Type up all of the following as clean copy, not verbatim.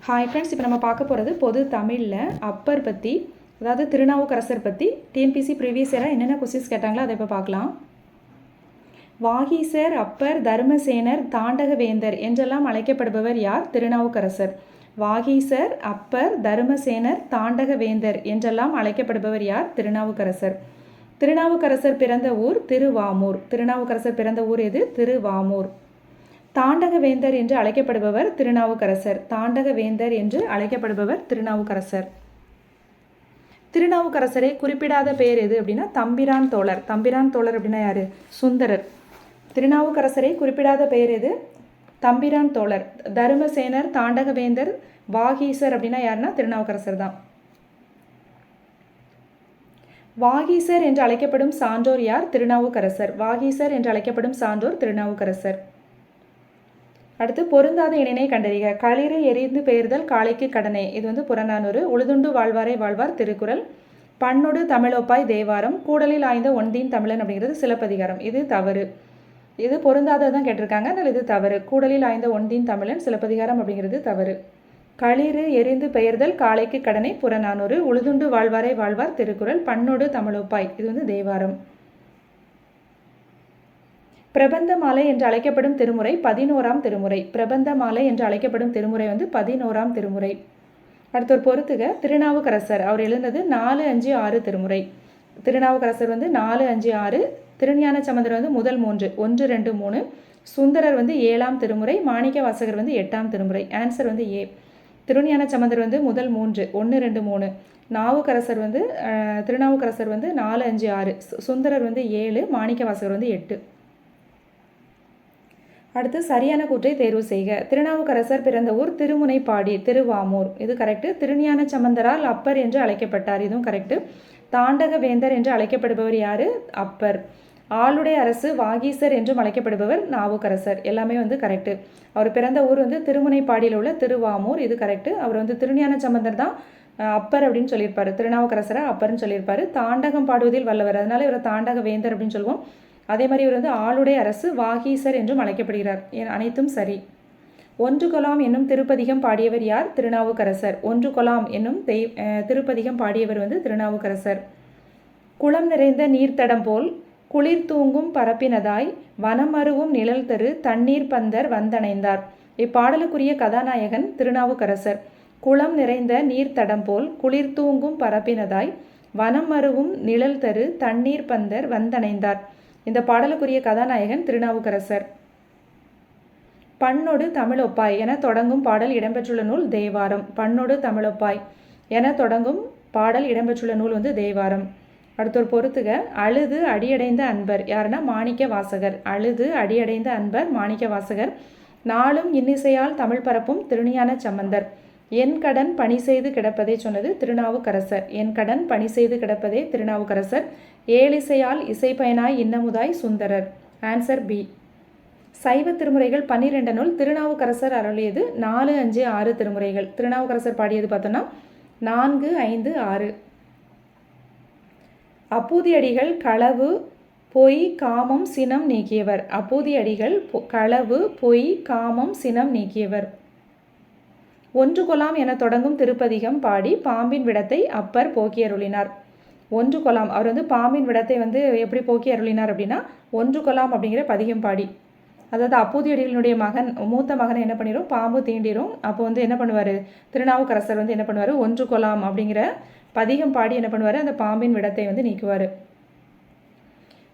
Hi friends, இப்போ நம்ம பார்க்க போகிறது பொது தமிழில் அப்பர் பற்றி, அதாவது திருநாவுக்கரசர் பற்றி டிஎன்பிசி ப்ரீவியஸ் இயராக என்னென்ன கொஸ்டின்ஸ் கேட்டாங்களோ அதை இப்போ பார்க்கலாம். வாகீசர், அப்பர், தர்மசேனர், தாண்டகவேந்தர் என்றெல்லாம் அழைக்கப்படுபவர் யார்? திருநாவுக்கரசர். வாகீசர், அப்பர், தர்மசேனர், தாண்டகவேந்தர் என்றெல்லாம் அழைக்கப்படுபவர் யார்? திருநாவுக்கரசர். திருநாவுக்கரசர் பிறந்த ஊர் திருவாமூர். திருநாவுக்கரசர் பிறந்த ஊர் எது? திருவாமூர். தாண்டகவேந்தர் என்று அழைக்கப்படுபவர் திருநாவுக்கரசர். தாண்டகவேந்தர் என்று அழைக்கப்படுபவர் திருநாவுக்கரசர். திருநாவுக்கரசரை குறிப்பிடாத பெயர் எது அப்படின்னா தம்பிரான் தோழர். தம்பிரான் தோழர் அப்படின்னா யாரு? சுந்தரர். திருநாவுக்கரசரை குறிப்பிடாத பெயர் எது? தம்பிரான் தோழர். தருமசேனர், தாண்டகவேந்தர், வாகீசர் அப்படின்னா யாருன்னா திருநாவுக்கரசர் தான். வாகீசர் என்று அழைக்கப்படும் சான்றோர் யார்? திருநாவுக்கரசர். வாகீசர் என்று அழைக்கப்படும் சான்றோர் திருநாவுக்கரசர். அடுத்து பொருந்தாத இணைனை கண்டறிக. களிறு எரிந்து பெயர்தல் காளைக்கு கடனே. இது வந்து புறநானூறு. உழுதுண்டு வாழ்வாரை வாழ்வார் திருக்குறள். பண்ணொடு தமிழொப்பாய் தேவாரம். கூடலில் ஆய்ந்த ஒன்றின் தமிழன் அப்படிங்கிறது சிலப்பதிகாரம். இது தவறு. இது பொருந்தாததான் கேட்டிருக்காங்க, அதனால் இது தவறு. கூடலில் ஆய்ந்த ஒன்றின் தமிழன் சிலப்பதிகாரம் அப்படிங்கிறது தவறு. களிறு எரிந்து பெயர்தல் காளைக்கு கடனை புறநானூறு. உழுதுண்டு வாழ்வாரை வாழ்வார் திருக்குறள். பண்ணொடு தமிழொப்பாய் இது வந்து தேவாரம். பிரபந்த மாலை என்று அழைக்கப்படும் திருமுறை 11ஆம் திருமுறை. பிரபந்த மாலை என்று அழைக்கப்படும் திருமுறை வந்து 11ஆம் திருமுறை. அடுத்த ஒரு பொறுத்துக. திருநாவுக்கரசர் அவர் எழுந்தது 4, 5, 6 திருமுறை. திருநாவுக்கரசர் வந்து 4, 5, 6. திருஞான சம்பந்தர் வந்து முதல் 3 1, 2, 3. சுந்தரர் வந்து 7ஆம் திருமுறை. மாணிக்க வாசகர் வந்து 8ஆம் திருமுறை. ஆன்சர் வந்து ஏ. திருஞான சம்பந்தர் வந்து முதல் 3 1, 2, 3. திருநாவுக்கரசர் வந்து 4, 5, 6. சுந்தரர் வந்து 7. மாணிக்க வாசகர் வந்து 8. அடுத்து சரியான கூற்றை தேர்வு செய்க. திருநாவுக்கரசர் பிறந்த ஊர் திருமுனைப்பாடி திருவாமூர். இது கரெக்டு. திருஞான சம்பந்தரால் அப்பர் என்று அழைக்கப்பட்டார். இதுவும் கரெக்டு. தாண்டகவேந்தர் என்று அழைக்கப்படுபவர் யாரு? அப்பர். ஆளுடைய அரசு வாகீசர் என்றும் அழைக்கப்படுபவர் நாவுக்கரசர். எல்லாமே வந்து கரெக்டு. அவர் பிறந்த ஊர் வந்து திருமுனைப்பாடியில் உள்ள திருவாமூர். இது கரெக்டு. அவர் வந்து திருஞான சம்பந்தர் தான் அப்பர் அப்படின்னு சொல்லியிருப்பாரு. திருநாவுக்கரசரை அப்பர்னு சொல்லியிருப்பாரு. தாண்டகம் பாடுவதில் வல்லவர், அதனால இவர் தாண்டகவேந்தர் அப்படின்னு சொல்லுவோம். அதே மாதிரி இவர் வந்து ஆளுடைய அரசு வாகீசர் என்றும் அழைக்கப்படுகிறார். அனைத்தும் சரி. ஒன்று கொலாம் என்னும் திருப்பதிகம் பாடியவர் யார்? திருநாவுக்கரசர். ஒன்று கொலாம் என்னும் திருப்பதிகம் பாடியவர் வந்து திருநாவுக்கரசர். குளம் நிறைந்த நீர்த்தடம் போல் குளிர் தூங்கும் பரப்பினதாய் வனமருவும் நிழல் தரு தண்ணீர் பந்தர் வந்தணைந்தார். இப்பாடலுக்குரிய கதாநாயகன் திருநாவுக்கரசர். குளம் நிறைந்த நீர்த்தடம் போல் குளிர் தூங்கும் பரப்பினதாய் வனமருவும் நிழல் தரு தண்ணீர் பந்தர் வந்தணைந்தார். இந்த பாடலுக்குரிய கதாநாயகன் திருநாவுக்கரசர். பண்ணொடு தமிழொப்பாய் என தொடங்கும் பாடல் இடம்பெற்றுள்ள நூல் தேவாரம். பண்ணொடு தமிழொப்பாய் என தொடங்கும் பாடல் இடம்பெற்றுள்ள நூல் வந்து தேவாரம். அடுத்த ஒரு பொறுத்துக. அழுது அடியடைந்த அன்பர் யாருன்னா மாணிக்க வாசகர். அழுது அடியடைந்த அன்பர் மாணிக்க வாசகர். நாளும் இன்னிசையால் தமிழ் பரப்பும் திருஞான சம்பந்தர். என் கடன் பணி செய்து கிடப்பதை சொன்னது திருநாவுக்கரசர். என் கடன் பணி செய்து கிடப்பதே திருநாவுக்கரசர். ஏழிசையால் இசைப்பயனாய் இன்னமுதாய் சுந்தரர். Answer B. சைவ திருமுறைகள் 12 நூல். திருநாவுக்கரசர் அருளியது 4, 5, 6 திருமுறைகள். திருநாவுக்கரசர் பாடியது பார்த்தோன்னா 4, 5, 6. அப்பூதியடிகள் களவு பொய் காமம் சினம் நீக்கியவர். அப்பூதியடிகள் களவு பொய் காமம் சினம் நீக்கியவர். ஒன்று கொலாம் என தொடங்கும் திருப்பதிகம் பாடி பாம்பின் விடத்தை அப்பர் போக்கி அருளினார். ஒன்று கொலாம் அவர் வந்து பாம்பின் விடத்தை வந்து எப்படி போக்கி அருளினார் அப்படின்னா ஒன்று கொலாம் அப்படிங்கிற பதிகம் பாடி, அதாவது அப்பூதியடிகளினுடைய மூத்த மகனை என்ன பண்ணிடும்? பாம்பு தீண்டிடும். அப்போ வந்து என்ன பண்ணுவார்? திருநாவுக்கரசர் வந்து என்ன பண்ணுவார்? ஒன்று கொலாம் அப்படிங்கிற பதிகம் பாடி என்ன பண்ணுவார்? அந்த பாம்பின் விடத்தை வந்து நீக்குவார்.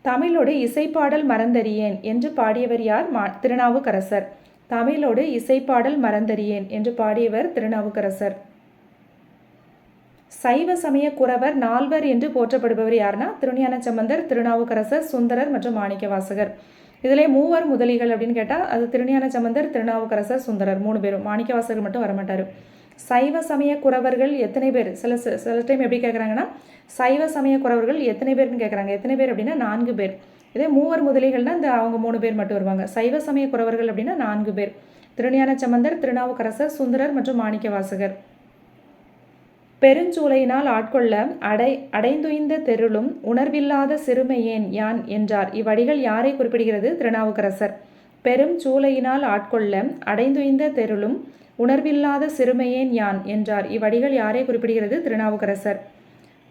தமிழோடு இசைப்பாடல் மறந்தறியேன் என்று பாடியவர் யார்? திருநாவுக்கரசர். தமிழோடு இசைப்பாடல் மறந்தறியேன் என்று பாடியவர் திருநாவுக்கரசர். சைவ சமய குறவர் 4 என்று போற்றப்படுபவர் யாருன்னா திருஞான சம்பந்தர், திருநாவுக்கரசர், சுந்தரர் மற்றும் மாணிக்க வாசகர். இதிலே 3 முதலிகள் அப்படின்னு கேட்டால் அது திருஞான சம்பந்தர், திருநாவுக்கரசர், சுந்தரர் 3 பேரும். மாணிக்க வாசகர் மட்டும் வரமாட்டார். சைவ சமய குறவர்கள் எத்தனை பேர்? சில டைம் எப்படி கேட்குறாங்கன்னா சைவ சமய குறவர்கள் எத்தனை பேர்னு கேட்குறாங்க. எத்தனை பேர் அப்படின்னா 4 பேர். இதே 3 முதலிகள்னால் இந்த அவங்க 3 பேர் மட்டும் வருவாங்க. சைவ சமய குறவர்கள் அப்படின்னா 4 பேர். திருஞான சம்பந்தர், திருநாவுக்கரசர், சுந்தரர் மற்றும் மாணிக்க வாசகர். பெருஞ்சூலையினால் ஆட்கொள்ள அடைந்துய்ந்த தெருளும் உணர்வில்லாத சிறுமையேன் யான் என்றார். இவ்வடிகள் யாரை குறிப்பிடுகிறது? திருநாவுக்கரசர். பெரும் சூளையினால் ஆட்கொள்ள அடைந்துய்ந்த தெருளும் உணர்வில்லாத சிறுமையேன் யான் என்றார். இவ்வடிகள் யாரை குறிப்பிடுகிறது? திருநாவுக்கரசர்.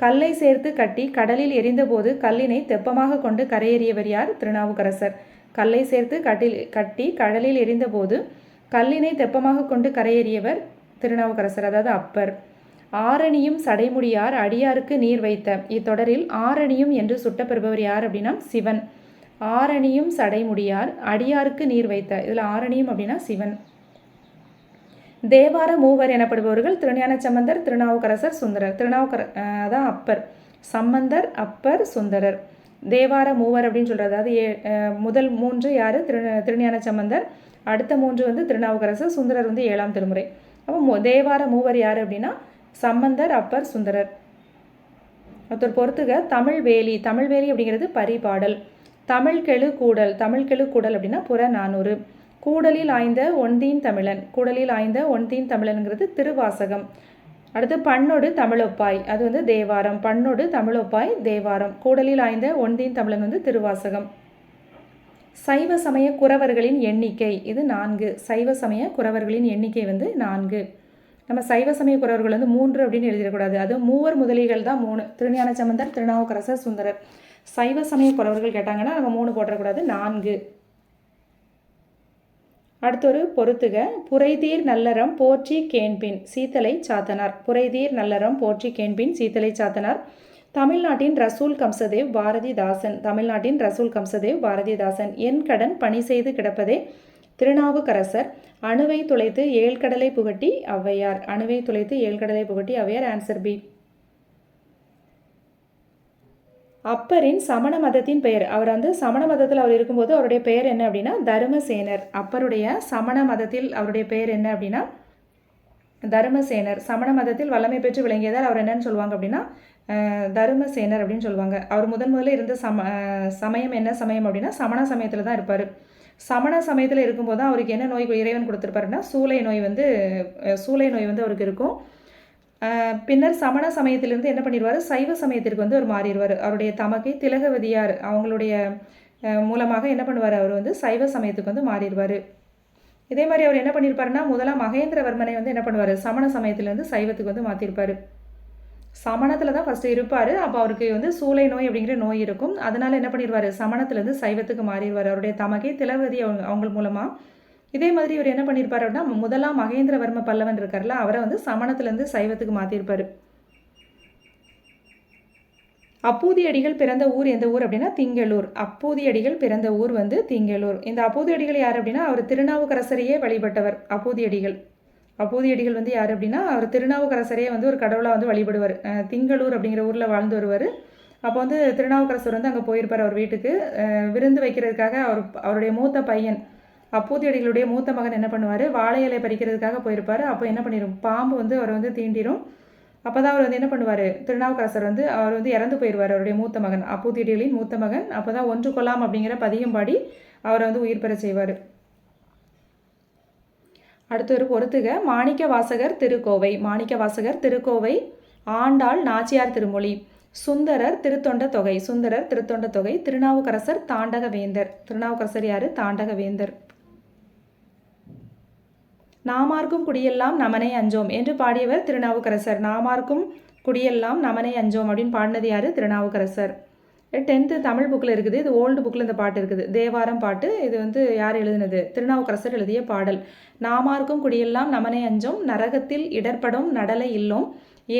கல்லை சேர்த்து கட்டி கடலில் எரிந்தபோது கல்லினை தெப்பமாக கொண்டு கரையேறியவர் யார்? திருநாவுக்கரசர். கல்லை சேர்த்து கட்டி கடலில் எரிந்தபோது கல்லினை தெப்பமாக கொண்டு கரையேறியவர் திருநாவுக்கரசர், அதாவது அப்பர். ஆரணியும் சடைமுடியார் அடியாருக்கு நீர் வைத்த. இத்தொடரில் ஆரணியும் என்று சுட்டப்பெறுபவர் யார் அப்படின்னா சிவன். ஆரணியும் சடைமுடியார் அடியாருக்கு நீர் வைத்த. இதில் ஆரணியும் அப்படின்னா சிவன். தேவார மூவர் எனப்படுபவர்கள் திருஞான சம்பந்தர், திருநாவுக்கரசர், சுந்தரர். அதான் அப்பர். சம்பந்தர், அப்பர், சுந்தரர். தேவார மூவர் அப்படின்னு சொல்கிறது, அதாவது முதல் 3 யார்? திருஞான சம்பந்தர், அடுத்த 3 திருநாவுக்கரசர், சுந்தரர் 7ஆம் திருமுறை. அப்போ தேவார மூவர் யார் அப்படின்னா சம்பந்தர், அப்பர், சுந்தரர். ஒருத்தர் பொறுத்துக. தமிழ்வேலி. தமிழ்வேலி அப்படிங்கிறது பரிபாடல். தமிழ்கெழு கூடல். தமிழ்கெழு கூடல் அப்படின்னா புறநானூறு. கூடலில் ஆய்ந்த ஒன்தீன் தமிழன். கூடலில் ஆய்ந்த ஒன்தீன் தமிழனுங்கிறது திருவாசகம். அடுத்து பண்ணொடு தமிழொப்பாய், அது தேவாரம். பண்ணொடு தமிழொப்பாய் தேவாரம். கூடலில் ஆய்ந்த ஒன்தீன் தமிழன் திருவாசகம். சைவ சமய குறவர்களின் எண்ணிக்கை இது 4. சைவ சமய குறவர்களின் எண்ணிக்கை 4. நம்ம சைவ சமய குறவர்கள் 3 அப்படின்னு எழுதிடக்கூடாது. அது மூவர் முதலிகள் தான் 3. திருஞான சம்பந்தர், திருநாவுக்கரசர், சுந்தரர். சைவ சமய குறவர்கள் கேட்டாங்கன்னா நம்ம 3 போட்டக்கூடாது, 4. அடுத்தொரு பொறுத்துக. புரைதீர் நல்லறம் போற்றி கேண்பின் சீத்தலை சாத்தனார். புரைதீர் நல்லறம் போற்றி கேண்பின் சீத்தலை சாத்தனார். தமிழ்நாட்டின் ரசூல் கம்சதேவ் பாரதிதாசன். தமிழ்நாட்டின் ரசூல் கம்சதேவ் பாரதிதாசன். என் கடன் பணி செய்து கிடப்பதே திருநாவுக்கரசர். அணுவை துளைத்து 7 கடலை புகட்டி ஔவையார். அணுவை துளைத்து 7 கடலை புகட்டி ஔவையார். Answer B. அப்பரின் சமண மதத்தின் பெயர். அவர் சமண மதத்தில் அவர் இருக்கும்போது அவருடைய பெயர் என்ன அப்படின்னா தருமசேனர். அப்பருடைய சமண மதத்தில் அவருடைய பெயர் என்ன அப்படின்னா தருமசேனர். சமண மதத்தில் வல்லமை பெற்று விளங்கியதால் அவர் என்னன்னு சொல்லுவாங்க அப்படின்னா தருமசேனர் அப்படின்னு சொல்லுவாங்க. அவர் முதல்ல இருந்த சமயம் என்ன சமயம் அப்படின்னா சமண சமயத்தில் தான் இருப்பார். சமண சமயத்தில் இருக்கும்போது தான் அவருக்கு என்ன நோய் இறைவன் கொடுத்துருப்பாருன்னா சூளை நோய் அவருக்கு இருக்கும். பின்னர் சமண சமயத்திலிருந்து என்ன பண்ணிடுவார்? சைவ சமயத்திற்கு அவர் மாறிடுவார். அவருடைய தமக்கை திலகவதியார் அவங்களுடைய மூலமாக என்ன பண்ணுவார்? அவர் சைவ சமயத்துக்கு மாறிடுவார். இதே மாதிரி அவர் என்ன பண்ணியிருப்பாருன்னா முதலாம் மகேந்திரவர்மனை என்ன பண்ணுவார்? சமண சமயத்திலேருந்து சைவத்துக்கு மாற்றிருப்பார். சமணத்தில் தான் ஃபஸ்ட்டு இருப்பார். அப்போ அவருக்கு சூளை நோய் அப்படிங்கிற நோய் இருக்கும். அதனால் என்ன பண்ணிடுவார்? சமணத்திலேருந்து சைவத்துக்கு மாறிடுவார். அவருடைய தமக்கை திலகவதி அவங்க மூலமாக. இதே மாதிரி இவர் என்ன பண்ணியிருப்பார் அப்படின்னா முதலாம் மகேந்திரவர்ம பல்லவன் இருக்கார்ல, அவரை சமணத்திலேருந்து சைவத்துக்கு மாற்றிருப்பார். அப்பூதியடிகள் பிறந்த ஊர் எந்த ஊர் அப்படின்னா திங்களூர். அப்பூதியடிகள் பிறந்த ஊர் திங்களூர். இந்த அப்பூதியடிகள் யார் அப்படின்னா அவர் திருநாவுக்கரசரையே வழிபட்டவர். அப்பூதியடிகள் யார் அப்படின்னா அவர் திருநாவுக்கரசரையே ஒரு கடவுளாக வழிபடுவார். திங்களூர் அப்படிங்கிற ஊரில் வாழ்ந்து வருவார். அப்போ திருநாவுக்கரசர் அங்கே போயிருப்பார் அவர் வீட்டுக்கு விருந்து வைக்கிறதுக்காக. அவருடைய மூத்த பையன் அப்பூதியடிகளுடைய மூத்த மகன் என்ன பண்ணுவார்? வாழை இலை பறிக்கிறதுக்காக போயிருப்பார். அப்போ என்ன பண்ணிடும்? பாம்பு அவரை தீண்டிடும். அப்போ தான் அவர் என்ன பண்ணுவார்? திருநாவுக்கரசர் அவர் இறந்து போயிடுவார். அவருடைய மூத்த மகன் அப்பூதியடிகளின் மூத்த மகன். அப்போ தான் ஒன்று கொல்லாம் அப்படிங்கிற பதியம் பாடி அவரை உயிர் பெற செய்வார். அடுத்து ஒரு பொறுத்துக. மாணிக்க வாசகர் திருக்கோவை. மாணிக்க வாசகர் திருக்கோவை. ஆண்டாள் நாச்சியார் திருமொழி. சுந்தரர் திருத்தொண்ட தொகை. சுந்தரர் திருத்தொண்ட தொகை. திருநாவுக்கரசர் தாண்டக வேந்தர். திருநாவுக்கரசர் யார்? தாண்டக வேந்தர். நாமார்க்கும் குடியெல்லாம் நமனை அஞ்சோம் என்று பாடியவர் திருநாவுக்கரசர். நாமார்க்கும் குடியெல்லாம் நமனை அஞ்சோம் அப்படின்னு பாடினது யார்? திருநாவுக்கரசர். 10th தமிழ் புக்கில் இருக்குது. இது ஓல்டு புக்கில் இந்த பாட்டு இருக்குது. தேவாரம் பாட்டு. இது யார் எழுதினது? திருநாவுக்கரசர் எழுதிய பாடல். நாமார்க்கும் குடியெல்லாம் நமனை அஞ்சோம் நரகத்தில் இடர்படும் நடலை இல்லோம்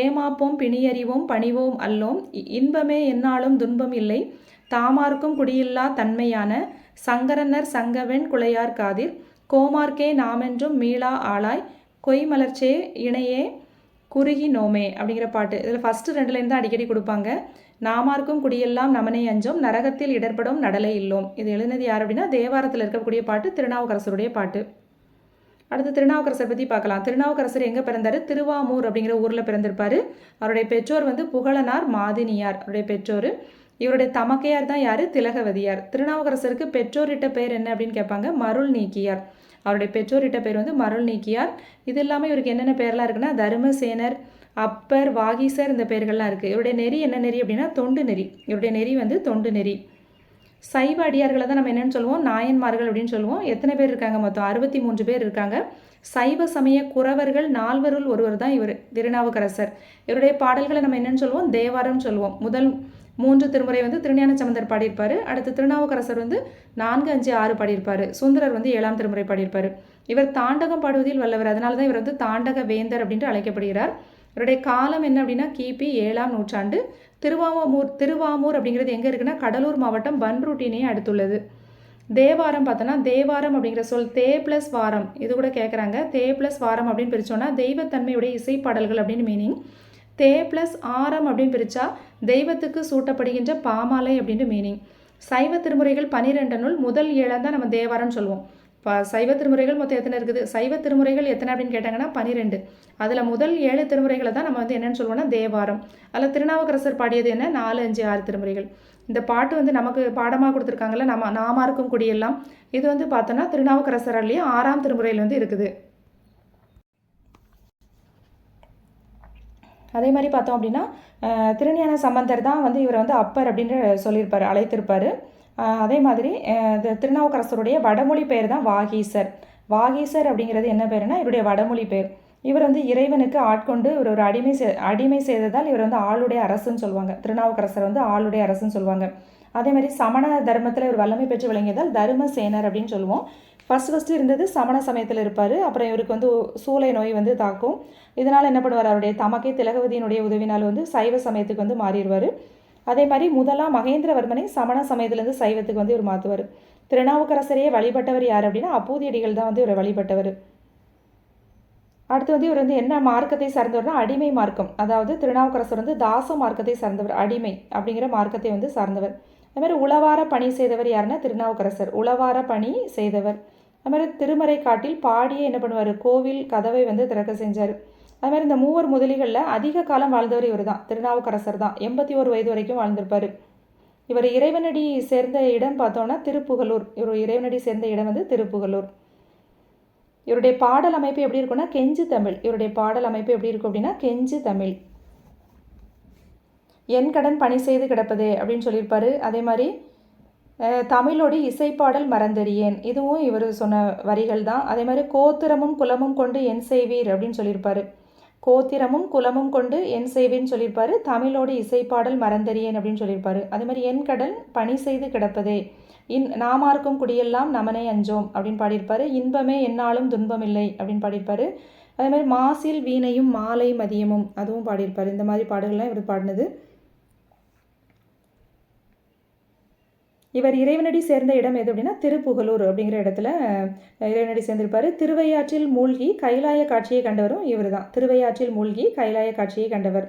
ஏமாப்போம் பிணியறிவோம் பணிவோம் அல்லோம் இன்பமே என்னாலும் துன்பம் இல்லை தாமார்க்கும் குடியில்லா தன்மையான சங்கரனர் சங்கவெண் குளையார் காதிர் கோமார்க்கே நாமென்றும் மீளா ஆளாய் கொய்மலர்ச்சே இணையே குறுகி நோமே அப்படிங்கிற பாட்டு. இதில் ஃபஸ்ட்டு 2 லைன் தான் அடிக்கடி கொடுப்பாங்க. நாமார்க்கும் குடியெல்லாம் நமனை அஞ்சோம் நரகத்தில் இடர்படும் நடலை இல்லோம். இது எழுதினது யார் அப்படின்னா தேவாரத்தில் இருக்கக்கூடிய பாட்டு திருநாவுக்கரசருடைய பாட்டு. அடுத்து திருநாவுக்கரசர் பற்றி பார்க்கலாம். திருநாவுக்கரசர் எங்கே பிறந்தார்? திருவாமூர் அப்படிங்கிற ஊரில் பிறந்திருப்பார். அவருடைய பெற்றோர் புகழனார் மாதினியார் அவருடைய பெற்றோர். இவருடைய தமக்கையார் தான் யார்? திலகவதியார். திருநாவுக்கரசருக்கு பெற்றோரிட்ட பேர் என்ன அப்படின்னு கேட்பாங்க. மருள் நீக்கியார். அவருடைய பெற்றோரிட்ட பேர் மருள் நீக்கியார். இது இல்லாமல் இவருக்கு என்னென்ன பேர்லாம் இருக்குன்னா தருமசேனர், அப்பர், வாகீசர் இந்த பேர்கள்லாம் இருக்குது. இவருடைய நெறி என்ன நெறி அப்படின்னா தொண்டு நெறி. இவருடைய நெறி தொண்டு நெறி. சைவ அடியார்களை தான் நம்ம என்னென்னு சொல்லுவோம், நாயன்மார்கள் அப்படின்னு சொல்லுவோம். எத்தனை பேர் இருக்காங்க? மொத்தம் 63 பேர் இருக்காங்க. சைவ சமய குறவர்கள் 4வருள் ஒருவர் தான் இவர் திருநாவுக்கரசர். இவருடைய பாடல்களை நம்ம என்னென்னு சொல்லுவோம், தேவாரம் சொல்லுவோம். முதல் 3 திருமுறை வந்து திருஞான சம்பந்தர் பாடியிருப்பார். அடுத்து திருநாவுக்கரசர் வந்து 4, 5, 6 பாடியிருப்பார். சுந்தரர் வந்து 7ஆம் திருமுறை பாடியிருப்பார். இவர் தாண்டகம் பாடுவதில் வல்லவர். அதனால தான் இவர் வந்து தாண்டக வேந்தர் அப்படின்ட்டு அழைக்கப்படுகிறார். இவருடைய காலம் என்ன அப்படின்னா கிபி 7ஆம் நூற்றாண்டு. திருவாமூர் அப்படிங்கிறது எங்கே இருக்குன்னா கடலூர் மாவட்டம் பன்ருட்டினையே அடுத்துள்ளது. தேவாரம் பார்த்தோன்னா, தேவாரம் அப்படிங்கிற சொல் தே ப்ளஸ் வாரம், இது கூட கேட்குறாங்க. தே ப்ளஸ் வாரம் அப்படின்னு பிரித்தோன்னா தெய்வத்தன்மையுடைய இசைப்பாடல்கள் அப்படின்னு மீனிங். தே ப்ளஸ் ஆரம் அப்படின்னு பிரித்தா தெய்வத்துக்கு சூட்டப்படுகின்ற பாமாலை அப்படின்னு மீனிங். சைவ திருமுறைகள் 12 முதல் 7 தான் நம்ம தேவாரம்னு சொல்லுவோம். சைவ திருமுறைகள் மொத்தம் எத்தனை இருக்குது? சைவ திருமுறைகள் எத்தனை அப்படின்னு கேட்டாங்கன்னா 12. அதில் முதல் 7 திருமுறைகளை தான் நம்ம வந்து என்னென்னு சொல்லுவோம்னா தேவாரம். அதில் திருநாவுக்கரசர் பாடியது என்ன? 4, 5, 6 திருமுறைகள். இந்த பாட்டு வந்து நமக்கு பாடமாக கொடுத்துருக்காங்கல்ல, நாமா இருக்கும் குடியெல்லாம், இது வந்து பார்த்தோன்னா திருநாவுக்கரசராலேயே 6ஆம் திருமுறையில் வந்து இருக்குது. அதே மாதிரி பார்த்தோம் அப்படின்னா திருஞான சம்பந்தர் தான் வந்து இவர் வந்து அப்பர் அப்படின்னு சொல்லியிருப்பார், அழைத்திருப்பார். அதே மாதிரி திருநாவுக்கரசருடைய வடமொழி பெயர் தான் வாகீசர். வாகீசர் அப்படிங்கிறது என்ன பேருனா இவருடைய வடமொழி பெயர். இவர் வந்து இறைவனுக்கு ஆட்கொண்டு ஒரு அடிமை செய்ததால் இவர் வந்து ஆளுடைய அரசுன்னு சொல்லுவாங்க. திருநாவுக்கரசர் வந்து ஆளுடைய அரசுன்னு சொல்லுவாங்க. அதே மாதிரி சமண தர்மத்தில் இவர் வல்லமை பெற்று விளங்கியதால் தர்மசேனர் அப்படின்னு சொல்லுவோம். ஃபஸ்ட்டு இருந்தது சமண சமயத்தில் இருப்பார். அப்புறம் இவருக்கு வந்து சூளை நோய் வந்து தாக்கும். இதனால் என்ன பண்ணுவார், அவருடைய தமக்கை திலகவதியினுடைய உதவினால் வந்து சைவ சமயத்துக்கு வந்து மாறிடுவார். அதே மாதிரி முதலாம் மகேந்திரவர்மனை சமண சமயத்திலேருந்து சைவத்துக்கு வந்து இவர் மாற்றுவார். திருநாவுக்கரசரையே வழிபட்டவர் யார் அப்படின்னா அப்பூதியடிகள் தான் வந்து இவரை வழிபட்டவர். அடுத்து வந்து இவர் வந்து என்ன மார்க்கத்தை சார்ந்தவர்னா அடிமை மார்க்கம். அதாவது திருநாவுக்கரசர் வந்து தாச மார்க்கத்தை சார்ந்தவர், அடிமை அப்படிங்கிற மார்க்கத்தை வந்து சார்ந்தவர். அது மாதிரி உளவார பணி செய்தவர் யாருன்னா திருநாவுக்கரசர், உளவார பணி செய்தவர். அது மாதிரி திருமறை காட்டில் பாடியே என்ன பண்ணுவார், கோவில் கதவை வந்து திறக்க செஞ்சார். அது மாதிரி இந்த 3 முதலிகளில் அதிக காலம் வாழ்ந்தவர் இவர் தான், திருநாவுக்கரசர் தான். 81 வயது வரைக்கும் வாழ்ந்திருப்பார். இவர் இறைவனடி சேர்ந்த இடம் பார்த்தோன்னா திருப்புகலூர். இவர் இறைவனடி சேர்ந்த இடம் வந்து திருப்புகலூர். இவருடைய பாடல் அமைப்பு எப்படி இருக்குன்னா கெஞ்சு தமிழ். இவருடைய பாடல் அமைப்பு எப்படி இருக்கும் அப்படின்னா கெஞ்சு தமிழ். என் கடன் பணி செய்து கிடப்பதே அப்படின்னு சொல்லியிருப்பாரு. அதே மாதிரி தமிழோடு இசைப்பாடல் மறந்தறியேன், இதுவும் இவர் சொன்ன வரிகள் தான். அதே மாதிரி கோத்திரமும் குலமும் கொண்டு என் செய்வீர் அப்படின்னு சொல்லியிருப்பாரு. கோத்திரமும் குலமும் கொண்டு என் செய்வீர்னு சொல்லியிருப்பாரு. தமிழோடு இசைப்பாடல் மறந்தறியேன் அப்படின்னு சொல்லியிருப்பாரு. அதே மாதிரி என் கடன் பணி செய்து கிடப்பதே, நாமார்க்கும் குடியெல்லாம் நமனே அஞ்சோம் அப்படின்னு பாடியிருப்பாரு. இன்பமே என்னாலும் துன்பமில்லை அப்படின்னு பாடியிருப்பாரு. அதே மாதிரி மாசில் வீணையும் மாலை மதியமும் அதுவும் பாடியிருப்பாரு. இந்த மாதிரி பாடல்கள்லாம் இவர் பாடினது. இவர் இறைவனடி சேர்ந்த இடம் எது அப்படின்னா திருப்புகலூர் அப்படிங்கிற இடத்துல இறைவனடி சேர்ந்திருப்பார். திருவையாற்றில் மூழ்கி கைலாய காட்சியை கண்டவரும் இவர் தான். திருவையாற்றில் மூழ்கி கைலாய காட்சியை கண்டவர்.